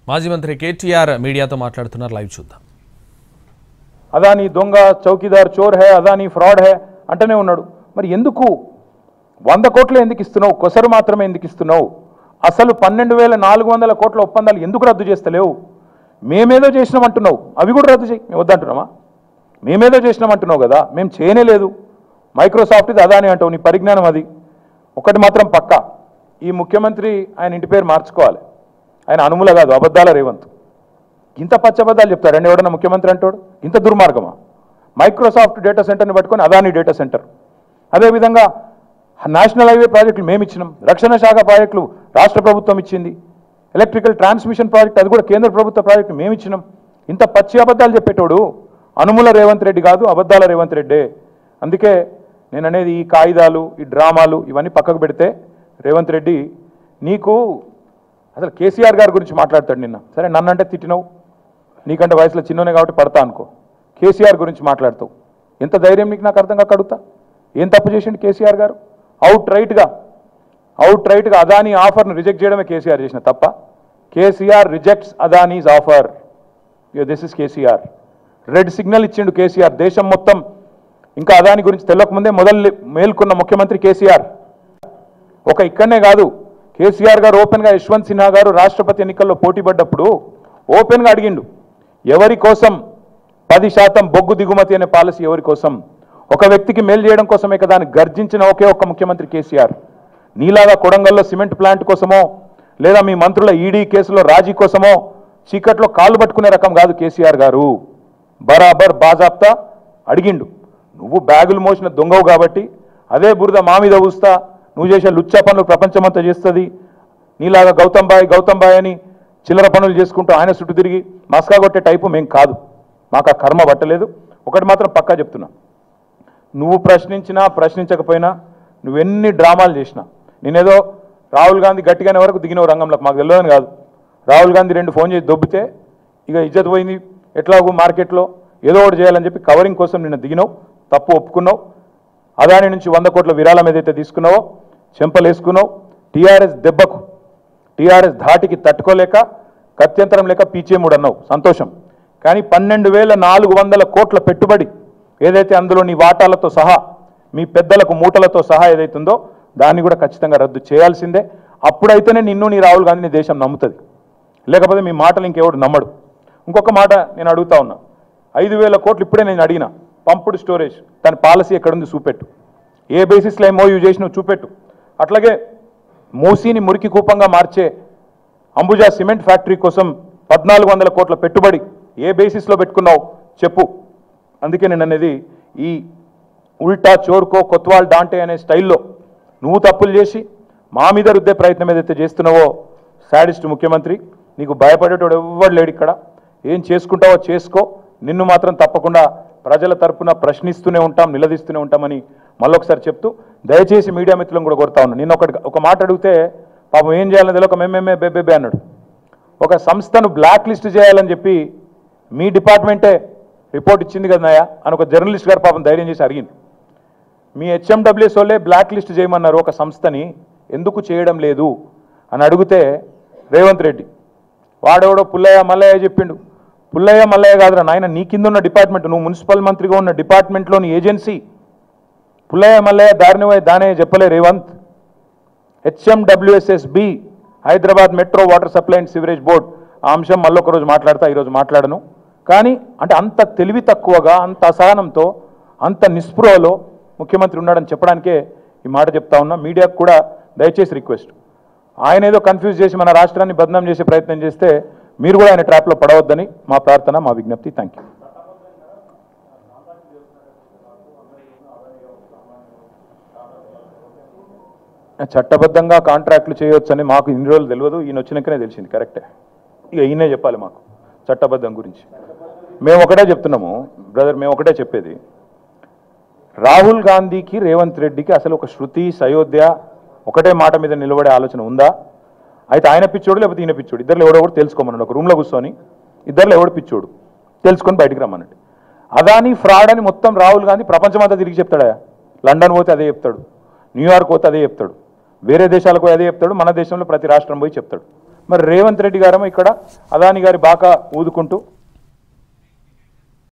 మాజీ మంత్రి కేటీఆర్ మీడియాతో మాట్లాడుతున్నారు. లైవ్ చూద్దాం. అదాని దొంగ, చౌకీదార్ చోర్ హే, అదాని ఫ్రాడ్ హే అంటనే ఉన్నాడు. మరి ఎందుకు 100 కోట్లు ఎందుకు ఇస్తున్నావు? కొసరు మాత్రమే ఎందుకు ఇస్తున్నావు? అసలు 12,400 కోట్ల ఒప్పందాలు ఎందుకు రద్దు చేస్తలేవు? మేమేదో చేసినామంటున్నావు, అవి కూడా రద్దు చేయి. మేము వద్దంటున్నామా? మేమేదో చేసినామంటున్నావు కదా, మేము చేయనే లేదు. మైక్రోసాఫ్ట్ ఇది అదాని అంటావు, నీ పరిజ్ఞానం అది. ఒకటి మాత్రం పక్కా, ఈ ముఖ్యమంత్రి ఆయన ఇంటి పేరు మార్చుకోవాలి. ఆయన అనుముల కాదు, అబద్ధాల రేవంత్. ఇంత పచ్చబద్దాలు చెప్తారండి ఎవడన్నా ముఖ్యమంత్రి అంటాడు? ఇంత దుర్మార్గమా? మైక్రోసాఫ్ట్ డేటా సెంటర్ని పట్టుకొని అదాని డేటా సెంటర్. అదేవిధంగా నేషనల్ హైవే ప్రాజెక్టులు మేము ఇచ్చినాం, రక్షణ శాఖ ప్రాజెక్టులు రాష్ట్ర ప్రభుత్వం ఇచ్చింది, ఎలక్ట్రికల్ ట్రాన్స్మిషన్ ప్రాజెక్ట్ అది కూడా కేంద్ర ప్రభుత్వ ప్రాజెక్టు మేము ఇచ్చినాం. ఇంత పచ్చి అబద్ధాలు చెప్పేటోడు అనుముల రేవంత్ రెడ్డి కాదు, అబద్ధాల రేవంత్ రెడ్డే. అందుకే నేను అనేది, ఈ కాయిదాలు, ఈ డ్రామాలు ఇవన్నీ పక్కకు పెడితే రేవంత్ రెడ్డి నీకు అసలు కేసీఆర్ గారి గురించి మాట్లాడతాడు. నిన్న సరే నన్నంటే తిట్టినావు, నీకంటే వయసులో చిన్నోనే కాబట్టి పడతా అనుకో. కేసీఆర్ గురించి మాట్లాడతావు, ఎంత ధైర్యం నీకు? నాకు అర్థం కాక అడుగుతా, ఏం తప్పు చేసిండు కేసీఆర్ గారు? అవుట్ రైట్గా అదానీ ఆఫర్ను రిజెక్ట్ చేయడమే కేసీఆర్ చేసిన తప్ప. KCR rejects Adanis offer. This is KCR. Red signal ఇచ్చిండు కేసీఆర్. దేశం మొత్తం ఇంకా అదాని గురించి తెలియకముందే మేల్కొన్న ముఖ్యమంత్రి కేసీఆర్. ఒక ఇక్కడనే కాదు, కేసీఆర్ గారు ఓపెన్గా యశ్వంత్ సిన్హా గారు రాష్ట్రపతి ఎన్నికల్లో పోటీ పడ్డప్పుడు ఓపెన్గా అడిగిండు, ఎవరి కోసం 10% బొగ్గు దిగుమతి అనే పాలసీ ఎవరి కోసం? ఒక వ్యక్తికి మేలు చేయడం కోసమే కదా అని గర్జించిన ఒకే ఒక్క ముఖ్యమంత్రి కేసీఆర్. నీలాగా కొడంగల్లో సిమెంట్ ప్లాంట్ కోసమో లేదా మీ మంత్రుల ఈడీ కేసులో రాజీ కోసమో చీకట్లో కాళ్ళు పట్టుకునే రకం కాదు కేసీఆర్ గారు. బరాబర్ బాజాప్తా అడిగిండు. నువ్వు బ్యాగులు మోసిన దొంగవు కాబట్టి అదే బురద మా మీద ఊస్తా, నువ్వు చేసే లుచ్చా పనులు ప్రపంచమంతా చేస్తుంది. నీలాగా గౌతమ్ బాయ్ అని చిల్లర పనులు చేసుకుంటూ ఆయన చుట్టూ తిరిగి మస్కా కొట్టే టైపు మేం కాదు, మాకు ఆ కర్మ పట్టలేదు. ఒకటి మాత్రం పక్కా చెప్తున్నా, నువ్వు ప్రశ్నించినా ప్రశ్నించకపోయినా, నువ్వెన్ని డ్రామాలు చేసినా, నేనేదో రాహుల్ గాంధీ గట్టిగానే వరకు దిగినవు రంగంలోకి, మాకు తెలియదని కాదు. రాహుల్ గాంధీ 2 ఫోన్ చేసి దొబ్బితే ఇక ఇజ్జత్ పోయింది, ఎట్లాగో మార్కెట్లో ఏదో ఒకటి చేయాలని చెప్పి కవరింగ్ కోసం నిన్న దిగినావు, తప్పు ఒప్పుకున్నావు. అదాని నుంచి 100 కోట్ల విరాళం ఏదైతే తీసుకున్నావో చెంపలు వేసుకున్నావు. టీఆర్ఎస్ దెబ్బకు, టీఆర్ఎస్ ధాటికి తట్టుకోలేక గత్యంతరం లేక పీచేముడు అన్నావు, సంతోషం. కానీ 12,400 కోట్ల పెట్టుబడి ఏదైతే అందులో నీ వాటాలతో సహా, మీ పెద్దలకు మూటలతో సహా ఏదైతుందో దాన్ని కూడా ఖచ్చితంగా రద్దు చేయాల్సిందే. అప్పుడైతేనే నిన్ను, నీ రాహుల్ గాంధీని దేశం నమ్ముతుంది, లేకపోతే మీ మాటలు ఇంకెవడు నమ్మడు. ఇంకొక మాట నేను అడుగుతా ఉన్నా, 5,000 కోట్లు ఇప్పుడే నేను అడిగిన, పంపుడు స్టోరేజ్ దాని పాలసీ ఎక్కడుంది చూపెట్టు, ఏ బేసిస్లో MOU చేసినావు చూపెట్టు. అట్లాగే మూసీని మురికి కూపంగా మార్చే అంబుజా సిమెంట్ ఫ్యాక్టరీ కోసం 1,400 కోట్ల పెట్టుబడి ఏ బేసిస్లో పెట్టుకున్నావు చెప్పు. అందుకే నేను అనేది, ఈ ఉల్టా చోర్కో కొత్వాల్ డాంటే అనే స్టైల్లో నువ్వు తప్పులు చేసి మా మీద రుద్దే ప్రయత్నం ఏదైతే చేస్తున్నావో, సాడిస్ట్ ముఖ్యమంత్రి, నీకు భయపడేటోడు ఎవ్వడు లేడు ఇక్కడ. ఏం చేసుకుంటావో చేసుకో, నిన్ను మాత్రం తప్పకుండా ప్రజల తరపున ప్రశ్నిస్తూనే ఉంటాం, నిలదీస్తూనే ఉంటామని మళ్ళొకసారి చెప్తూ, దయచేసి మీడియా మిత్రులను కూడా కోరుతా ఉన్నాను. నిన్న ఒక మాట అడిగితే పాపం ఏం చేయాలని తెలియక ఒక మేమేమే బేబే అన్నాడు. ఒక సంస్థను బ్లాక్ లిస్ట్ చేయాలని చెప్పి మీ డిపార్ట్మెంటే రిపోర్ట్ ఇచ్చింది కదా నాయా అని ఒక జర్నలిస్ట్ గారు పాపం ధైర్యం చేసి అడిగింది. మీ HMWS వాళ్ళే బ్లాక్ లిస్ట్ చేయమన్నారు ఒక సంస్థని, ఎందుకు చేయడం లేదు అని అడిగితే రేవంత్ రెడ్డి వాడెవడో పుల్లయ్య మల్లయ్య చెప్పిండు. పుల్లయ్య మల్లయ్య కాదురా నాయన, నీ కింద ఉన్న డిపార్ట్మెంట్, నువ్వు మున్సిపల్ మంత్రిగా ఉన్న డిపార్ట్మెంట్లోని ఏజెన్సీ. పుల్లయ్య మల్లయ్య దారిని దానే చెప్పలే Revanth. HMWSSB Hyderabad metro water supply and sewerage board, ఆ అంశం మళ్ళొక రోజు మాట్లాడతా, ఈరోజు మాట్లాడను. కానీ అంటే అంత తెలివి తక్కువగా, అంత అసహనంతో, అంత నిస్పృహలో ముఖ్యమంత్రి ఉన్నాడని చెప్పడానికే ఈ మాట చెప్తా ఉన్నా. మీడియాకు కూడా దయచేసి రిక్వెస్ట్, ఆయన ఏదో కన్ఫ్యూజ్ చేసి మన రాష్ట్రాన్ని బదనాం చేసే ప్రయత్నం చేస్తే మీరు కూడా ఆయన ట్రాప్లో పడవద్దని మా ప్రార్థన, మా విజ్ఞప్తి. Thank you. చట్టబద్ధంగా కాంట్రాక్టులు చేయవచ్చని మాకు ఇన్ని రోజులు తెలియదు, ఈయన వచ్చినాకనే తెలిసింది. కరెక్టే, ఇక ఈయనే చెప్పాలి మాకు చట్టబద్ధం గురించి. మేము ఒకటే చెప్తున్నాము బ్రదర్, మేము ఒకటే చెప్పేది, రాహుల్ గాంధీకి రేవంత్ రెడ్డికి అసలు ఒక శృతి సయోధ్య ఒకటే మాట మీద నిలబడే ఆలోచన ఉందా? అయితే ఆయన పిచ్చోడు లేకపోతే ఈయన పిచ్చోడు, ఇద్దరు ఎవడో కూడా తెలుసుకోమన్నాడు. ఒక రూమ్లో కూర్చొని ఇద్దరు ఎవడు పిచ్చోడు తెలుసుకొని బయటికి రమ్మన్నట్టు. అదాని ఫ్రాడ్ అని మొత్తం రాహుల్ గాంధీ ప్రపంచమంతా తిరిగి చెప్తాడా? లండన్ పోతే అదే చెప్తాడు, న్యూయార్క్ పోతే అదే చెప్తాడు, వేరే దేశాలకు అదే చెప్తాడు, మన దేశంలో ప్రతి రాష్ట్రం పోయి చెప్తాడు. మరి రేవంత్ రెడ్డి గారేమో ఇక్కడ అదాని గారి బాకా ఊదుకుంటూ